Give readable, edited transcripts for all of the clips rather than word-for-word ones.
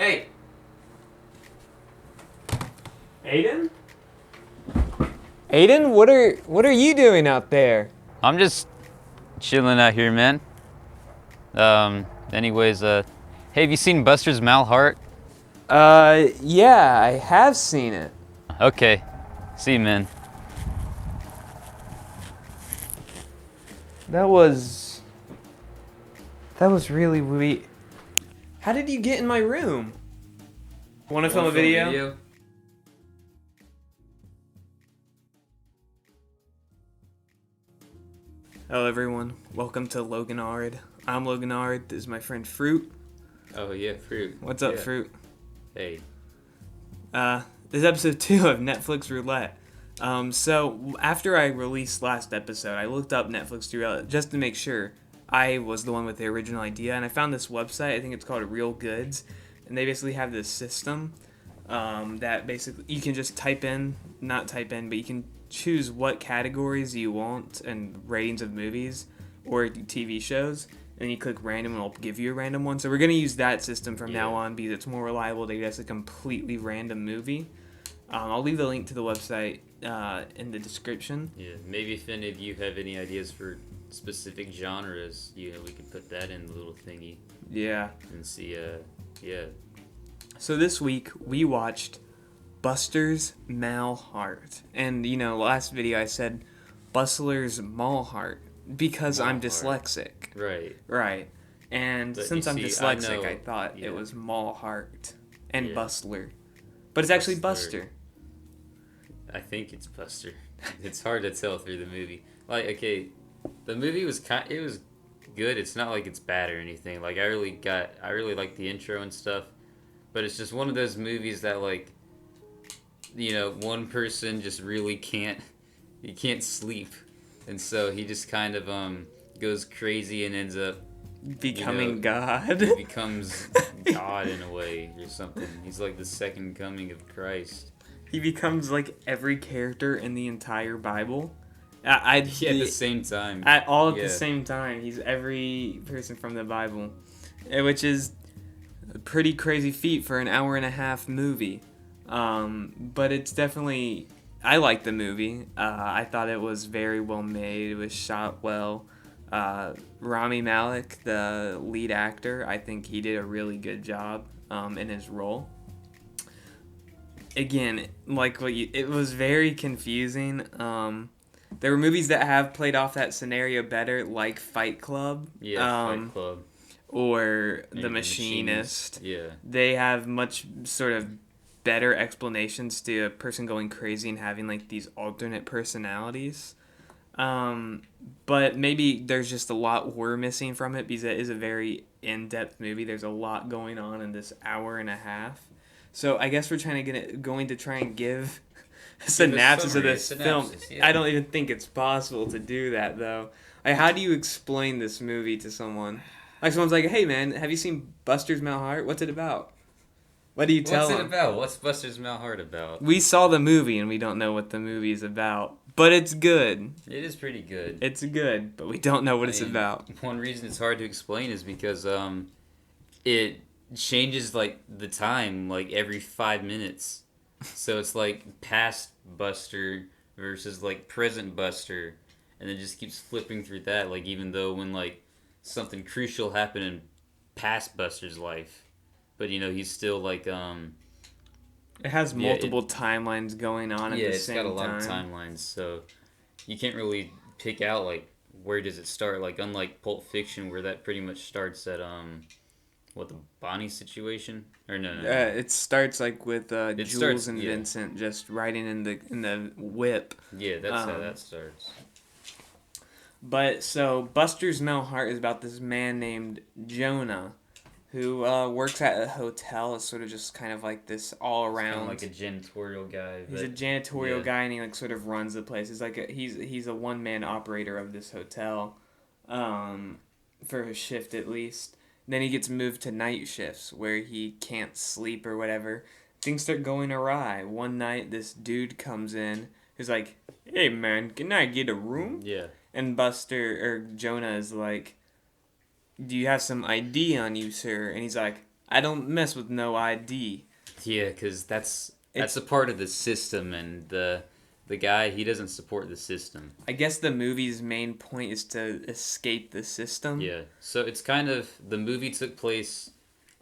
Hey, Aidan? Aidan, what are you doing out there? I'm just chilling out here, man. Anyways, hey, have you seen Buster's Malheart? Yeah, I have seen it. Okay, see you, man. That was that was really weird. How did you get in my room? Want to film a video? Hello everyone, welcome to Logan Allred. I'm Logan Allred. This is my friend Fruit. Oh yeah, fruit. What's up, Yeah. Fruit? Hey. This is episode 2 of Netflix Roulette. So after I released last episode, I looked up Netflix Roulette just to make sure I was the one with the original idea, and I found this website. I think it's called Real Goods, and they basically have this system that basically you can just not type in, but you can choose what categories you want and ratings of movies or TV shows. And then you click random and it'll give you a random one. So we're going to use that system from now on because it's more reliable to guess a completely random movie. I'll leave the link to the website in the description. Yeah, maybe if any of you have any ideas for specific genres, we could put that in the little thingy Yeah. and see. Yeah. So this week we watched Buster's Malheart. And, last video I said Bustler's Malheart because I'm Malheart. dyslexic. Right. Right. And But since you I'm see, dyslexic, I I thought yeah. it was Malheart and Yeah. Bustler. But it's actually Bustler. Buster. I think it's Buster. It's hard to tell through the movie. Like, okay, the movie was it was good. It's not like it's bad or anything. Like, I really like the intro and stuff. But it's just one of those movies that, like, one person just really he can't sleep, and so he just kind of goes crazy and ends up Becoming God. he becomes God in a way or something. He's like the second coming of Christ. He becomes like every character in the entire Bible. At the same time. At the same time. He's every person from the Bible. Which is a pretty crazy feat for an hour and a half movie. But it's definitely... I like the movie. I thought it was very well made. It was shot well. Rami Malek, the lead actor, I think he did a really good job in his role. Again, it was very confusing. There were movies that have played off that scenario better, like Fight Club. Yeah, Fight Club. Or Maybe The Machinist. Yeah. They have much sort of better explanations to a person going crazy and having like these alternate personalities. But maybe there's just a lot we're missing from it because it is a very in-depth movie. There's a lot going on in this hour and a half. So I guess we're going to try and give a synopsis of this film. Yeah. I don't even think it's possible to do that though. How do you explain this movie to someone? Like someone's like, "Hey man, have you seen Buster's Malheart? What's it about?" What do you tell them? What's it about? What's Buster's Malheart about? We saw the movie and we don't know what the movie is about, but it's good. It is pretty good. It's good, but we don't know what it's about. One reason it's hard to explain is because it changes like the time like every 5 minutes. So it's like past Buster versus like present Buster, and it just keeps flipping through that. Like even though when like something crucial happened in past Buster's life, but he's still like It has multiple timelines going on at the same time. Yeah, it's got a lot of timelines, so you can't really pick out like where does it start. Like unlike Pulp Fiction, where that pretty much starts at the Bonnie situation or no. It starts like with Jules and yeah. Vincent just riding in the whip. Yeah, that's how that starts. But so Buster's Malheart is about this man named Jonah, who works at a hotel. It's sort of just kind of like this all around. Like a janitorial guy. He's a janitorial guy, and he like sort of runs the place. He's like he's a one man operator of this hotel, for his shift at least. And then he gets moved to night shifts where he can't sleep or whatever. Things start going awry. One night, this dude comes in who's like, "Hey man, can I get a room?" Yeah. And Jonah is like, "Do you have some ID on you, sir?" And he's like, I don't mess with no ID. Yeah, because that's It's a part of the system, and the guy, he doesn't support the system. I guess the movie's main point is to escape the system. Yeah, so it's kind of the movie took place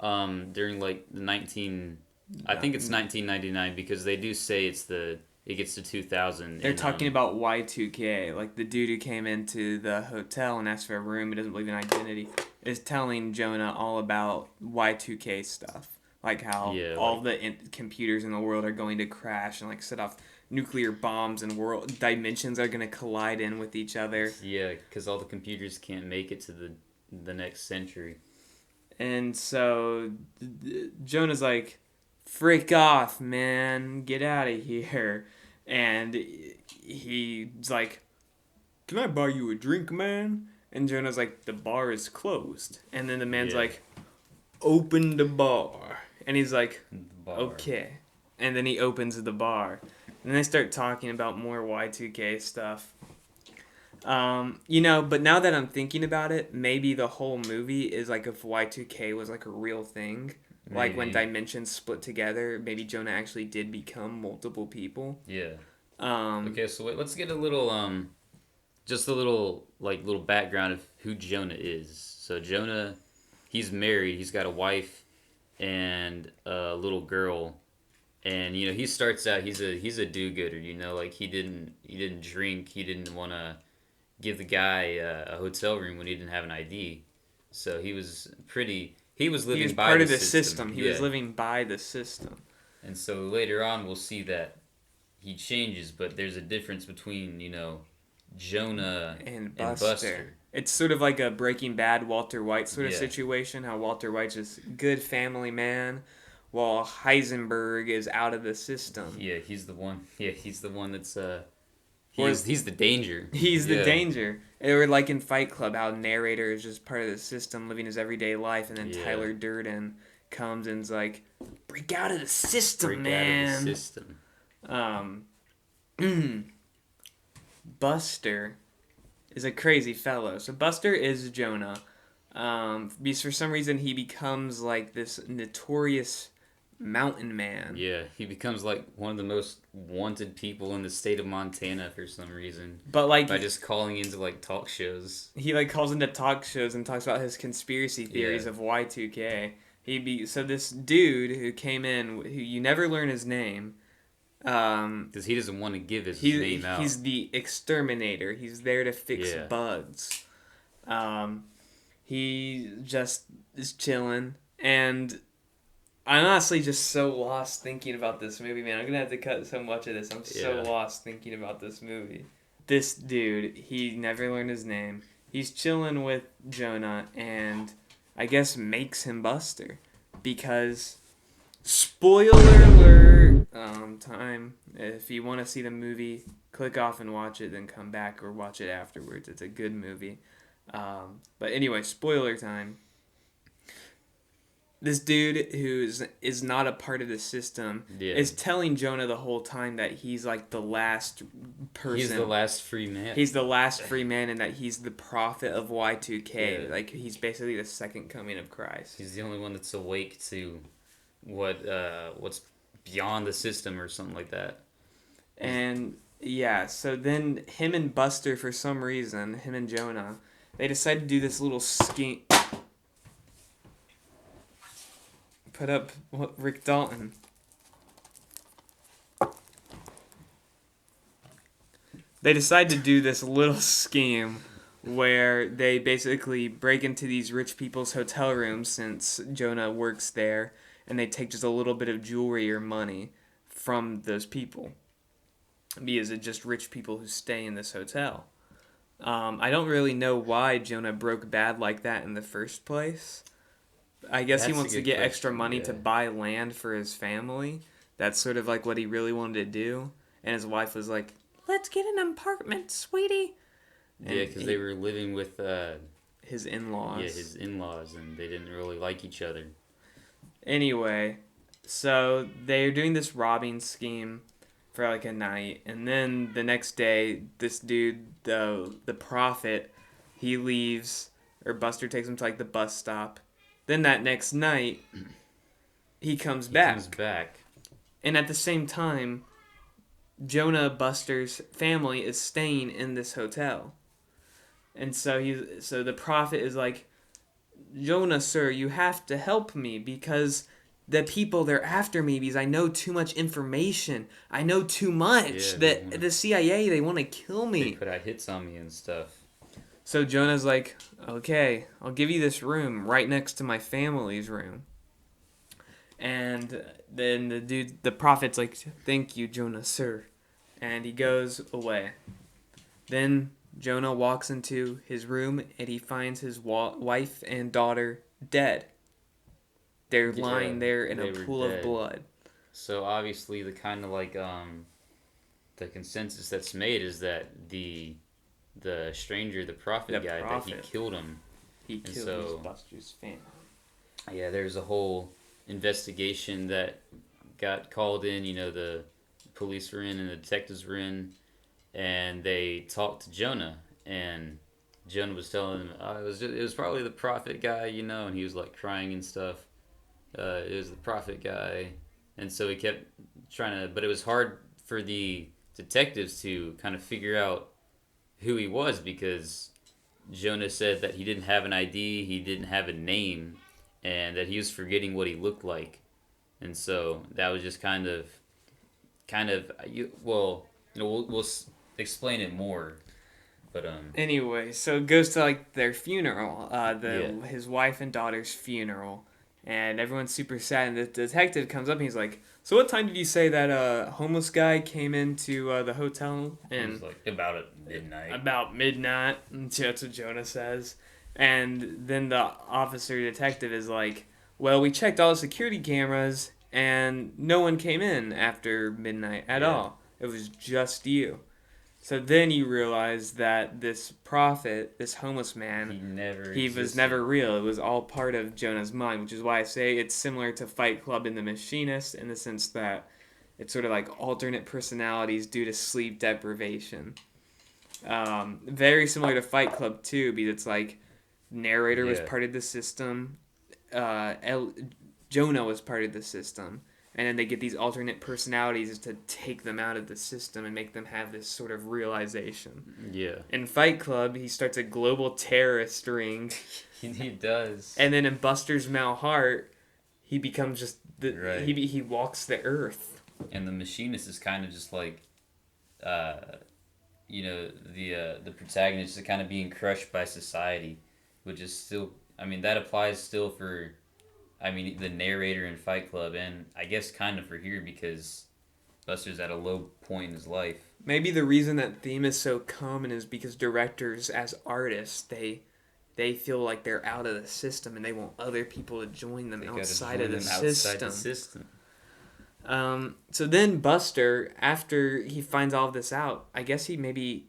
during like the 19. I think it's 1999 because they do say it gets to 2000. They're talking about Y2K, like the dude who came into the hotel and asked for a room, he doesn't believe in identity, is telling Jonah all about Y2K stuff. Like how all the computers in the world are going to crash and like set off nuclear bombs and world dimensions are going to collide in with each other. Yeah, because all the computers can't make it to the next century. And so Jonah's like, freak off, man, get out of here. And he's like, can I buy you a drink, man? And Jonah's like, the bar is closed. And then the man's like, open the bar. And he's like, okay. And then he opens the bar. And they start talking about more Y2K stuff. But now that I'm thinking about it, maybe the whole movie is like if Y2K was like a real thing. Maybe. Like when dimensions split together, maybe Jonah actually did become multiple people. Yeah. Okay, so wait, let's get a little just a little background of who Jonah is. So Jonah, he's married, he's got a wife and a little girl. And he starts out, he's a do-gooder, like he didn't drink, he didn't want to give the guy a hotel room when he didn't have an ID. So he was living by part the of the system. He was living by the system. And so later on we'll see that he changes, but there's a difference between, Jonah and Buster. It's sort of like a Breaking Bad Walter White sort of situation, how Walter White's just good family man, while Heisenberg is out of the system. Yeah, he's the one. Yeah, he's the one that's he's the danger. He's the danger. Or like in Fight Club, how narrator is just part of the system, living his everyday life, and then Tyler Durden comes and's like, break out of the system, man. Out of the system. Buster is a crazy fellow. So Buster is Jonah. Because for some reason he becomes like this notorious mountain man. Yeah, he becomes like one of the most wanted people in the state of Montana for some reason. But like by just calling into like talk shows. He like calls into talk shows and talks about his conspiracy theories of Y2K. So this dude who came in, who you never learn his name. Because he doesn't want to give his name out. He's the exterminator. He's there to fix bugs. He just is chilling, and I'm honestly just so lost thinking about this movie, man. I'm gonna have to cut so much of this. I'm so lost thinking about this movie. This dude, he never learned his name. He's chilling with Jonah, and I guess makes him Buster, because spoiler alert. Time. If you want to see the movie, click off and watch it, then come back or watch it afterwards. It's a good movie. But anyway, spoiler time. This dude who is not a part of the system is telling Jonah the whole time that he's like the last person. He's the last free man. He's the last free man, and that he's the prophet of Y2K. Yeah. Like he's basically the second coming of Christ. He's the only one that's awake to what's beyond the system or something like that. And so then him and Buster, for some reason, him and Jonah, they decide to do this little scheme. Put up Rick Dalton. They decide to do this little scheme where they basically break into these rich people's hotel rooms, since Jonah works there, and they take just a little bit of jewelry or money from those people, because it's just rich people who stay in this hotel. I don't really know why Jonah broke bad like that in the first place. I guess he wants to get extra money to buy land for his family. That's sort of like what he really wanted to do. And his wife was like, let's get an apartment, sweetie. Yeah, because they were living with his in-laws. Yeah, his in-laws, and they didn't really like each other. Anyway, so they're doing this robbing scheme for like a night, and then the next day, this dude, the prophet, he leaves, or Buster takes him to like the bus stop. Then that next night, he comes He back. comes back. And at the same time, Jonah Buster's family is staying in this hotel. And so the prophet is like, Jonah, sir, you have to help me because the people they're after me because I know too much information. I know too much. Yeah, That the CIA, they want to kill they me. put out hits on me and stuff. So Jonah's like, okay, I'll give you this room right next to my family's room. And then the prophet's like, thank you, Jonah, sir. And he goes away. Then Jonah walks into his room and he finds his wife and daughter dead. They're lying there in a pool of blood. So obviously the kind of like the consensus that's made is that the stranger, the prophet guy, that he killed him. He killed Buster's family. Yeah, there's a whole investigation that got called in. The police were in and the detectives were in, and they talked to Jonah, and Jonah was telling them it was probably the prophet guy, and he was like crying and stuff. It was the prophet guy, and so he kept trying to, but it was hard for the detectives to kind of figure out who he was because Jonah said that he didn't have an ID, he didn't have a name, and that he was forgetting what he looked like, and so that was just we'll explain it more, but Anyway, so it goes to like their funeral, his wife and daughter's funeral, and everyone's super sad. And the detective comes up and he's like, "So what time did you say that homeless guy came into the hotel?" And it was like about at midnight. About midnight, that's what Jonah says. And then the officer detective is like, "Well, we checked all the security cameras, and no one came in after midnight at all. It was just you." So then you realize that this prophet, this homeless man, he was never real. It was all part of Jonah's mind, which is why I say it's similar to Fight Club and The Machinist in the sense that it's sort of like alternate personalities due to sleep deprivation. Very similar to Fight Club too, because it's like narrator was part of the system, Jonah was part of the system, and then they get these alternate personalities to take them out of the system and make them have this sort of realization. Yeah. In Fight Club, he starts a global terrorist ring. He does. And then in Buster's Malheart, he becomes just he walks the earth. And the Machinist is kind of just like, the protagonist is kind of being crushed by society, which is still, that applies still for, the narrator in Fight Club, and I guess kind of for here because Buster's at a low point in his life. Maybe the reason that theme is so common is because directors, as artists, they feel like they're out of the system and they want other people to join them outside of the system. So then Buster, after he finds all of this out, I guess he maybe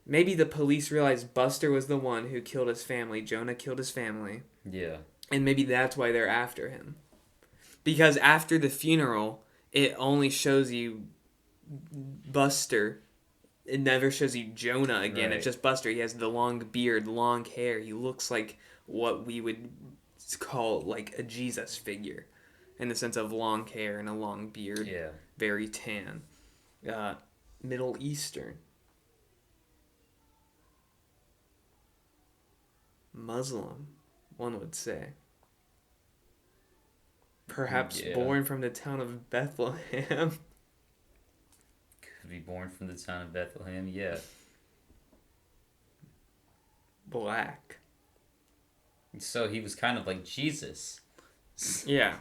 the police realized Buster was the one who killed his family. Jonah killed his family. Yeah. And maybe that's why they're after him. Because after the funeral, it only shows you Buster. It never shows you Jonah again. Right. It's just Buster. He has the long beard, long hair. He looks like what we would call like a Jesus figure. In the sense of long hair and a long beard. Yeah. Very tan. Middle Eastern. Muslim, one would say. Perhaps born from the town of Bethlehem. Could be born from the town of Bethlehem, yeah. Black. So he was kind of like Jesus. Yeah.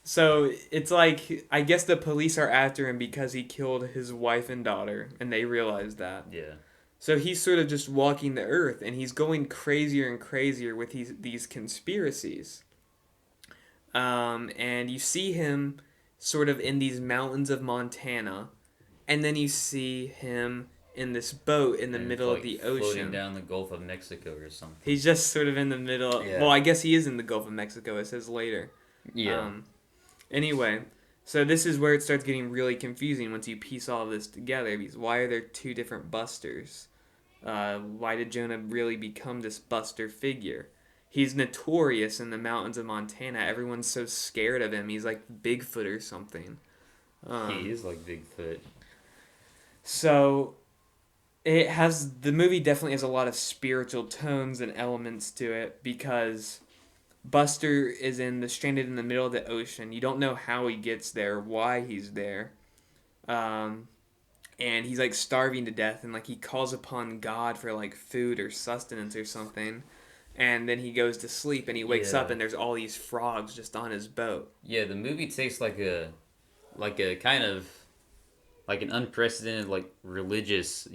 So it's like, I guess the police are after him because he killed his wife and daughter, and they realize that. Yeah. So he's sort of just walking the earth, and he's going crazier and crazier with these conspiracies. And you see him sort of in these mountains of Montana, and then you see him in this boat in the middle of the ocean. Floating down the Gulf of Mexico or something. He's just sort of in the middle. Yeah. Well, I guess he is in the Gulf of Mexico, it says later. Yeah. Anyway, so this is where it starts getting really confusing once you piece all of this together, because why are there two different Busters? Why did Jonah really become this Buster figure? He's notorious in the mountains of Montana. Everyone's so scared of him. He's like Bigfoot or something. He is like Bigfoot. So the movie definitely has a lot of spiritual tones and elements to it because Buster is stranded in the middle of the ocean. You don't know how he gets there, why he's there. And he's like starving to death, and like he calls upon God for like food or sustenance or something. And then he goes to sleep and he wakes up and there's all these frogs just on his boat. Yeah, the movie takes like a kind of like an unprecedented like religious,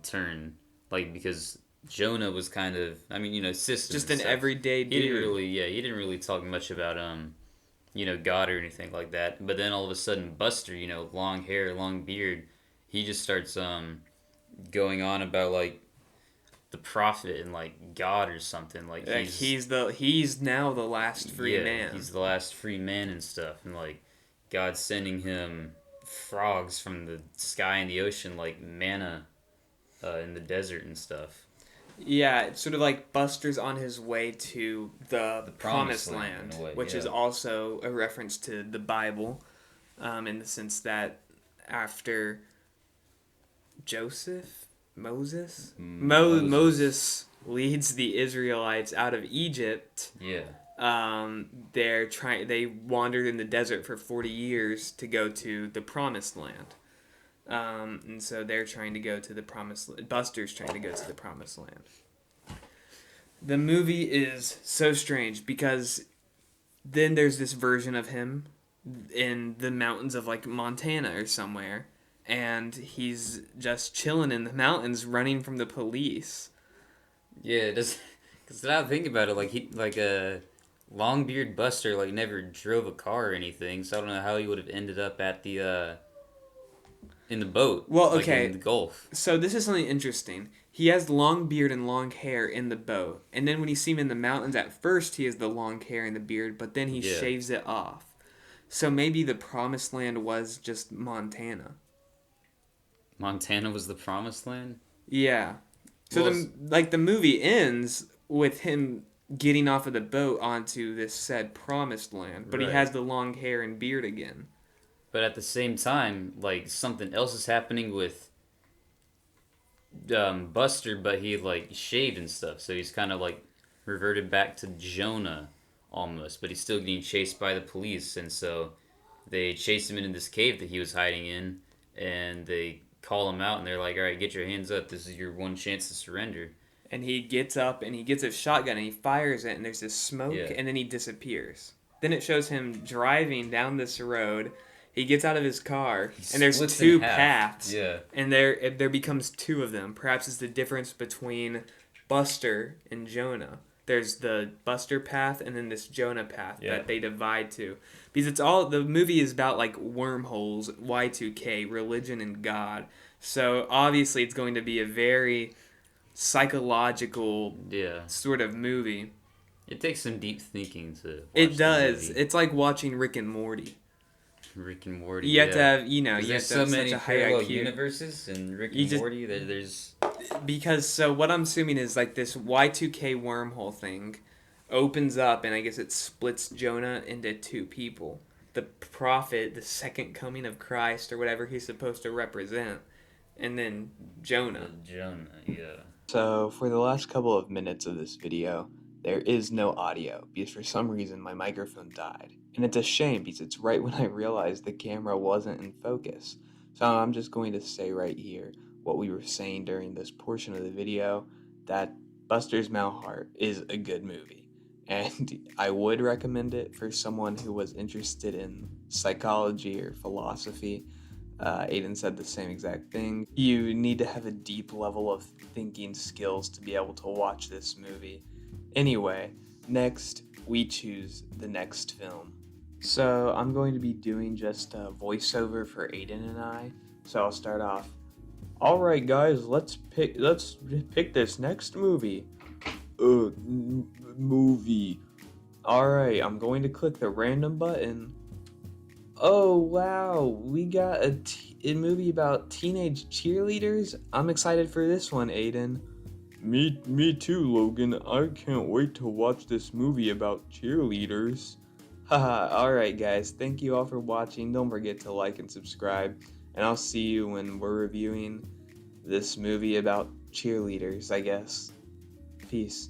turn. Like because Jonah was kind of, systems. Just an everyday dude. He didn't really talk much about God or anything like that. But then all of a sudden Buster, long hair, long beard, he just starts going on about like the prophet and like God or something. Like he's now the last free man. He's the last free man and stuff, and like God's sending him frogs from the sky and the ocean like manna in the desert and stuff. Yeah, it's sort of like Buster's on his way to the promised land, which is also a reference to the Bible, in the sense that after Moses leads the Israelites out of Egypt. Yeah. They wandered in the desert for 40 years to go to the promised land. And so they're trying to go to the promised land. Buster's trying to go to the promised land. The movie is so strange because then there's this version of him in the mountains of like Montana or somewhere, and he's just chilling in the mountains running from the police. Yeah, because now think about it, like a Longbeard Buster like never drove a car or anything, so I don't know how he would have ended up at the in the boat. Well, okay, in the Gulf. So this is something interesting. He has long beard and long hair in the boat, and then when you see him in the mountains, at first he has the long hair and the beard, but then he shaves it off. So maybe the promised land was just Montana. Montana was the promised land? Yeah. So the movie ends with him getting off of the boat onto this said promised land, but he has the long hair and beard again. But at the same time, like something else is happening with Buster, but he like shaved and stuff, so he's kind of like reverted back to Jonah almost, but he's still getting chased by the police, and so they chase him into this cave that he was hiding in, and they call him out, and they're like, all right, get your hands up, this is your one chance to surrender. And he gets up and he gets a shotgun and he fires it, and there's this smoke, and then he disappears. Then it shows him driving down this road. He gets out of his car, and there's two paths, and there becomes two of them. Perhaps it's the difference between Buster and Jonah. There's the Buster path and then this Jonah path that they divide to. Because the movie is about like wormholes, Y2K, religion, and God. So obviously it's going to be a very psychological sort of movie. It takes some deep thinking to watch. It does. It's like watching Rick and Morty. Rick and Morty. You have to have, there's so many parallel universes in Rick and Morty. There's because what I'm assuming is like this Y2K wormhole thing opens up, and I guess it splits Jonah into two people: the prophet, the second coming of Christ, or whatever he's supposed to represent, and then Jonah. So for the last couple of minutes of this video, there is no audio because for some reason my microphone died. And it's a shame because it's right when I realized the camera wasn't in focus. So I'm just going to say right here what we were saying during this portion of the video, that Buster's Malheart is a good movie. And I would recommend it for someone who was interested in psychology or philosophy. Aidan said the same exact thing. You need to have a deep level of thinking skills to be able to watch this movie. Anyway, next we choose the next film. So I'm going to be doing just a voiceover for Aidan and I. So I'll start off. All right, guys, let's pick this next movie. Movie. All right, I'm going to click the random button. Oh wow, we got a movie about teenage cheerleaders. I'm excited for this one, Aidan. Me too, Logan. I can't wait to watch this movie about cheerleaders. Haha, alright guys, thank you all for watching. Don't forget to like and subscribe. And I'll see you when we're reviewing this movie about cheerleaders, I guess. Peace.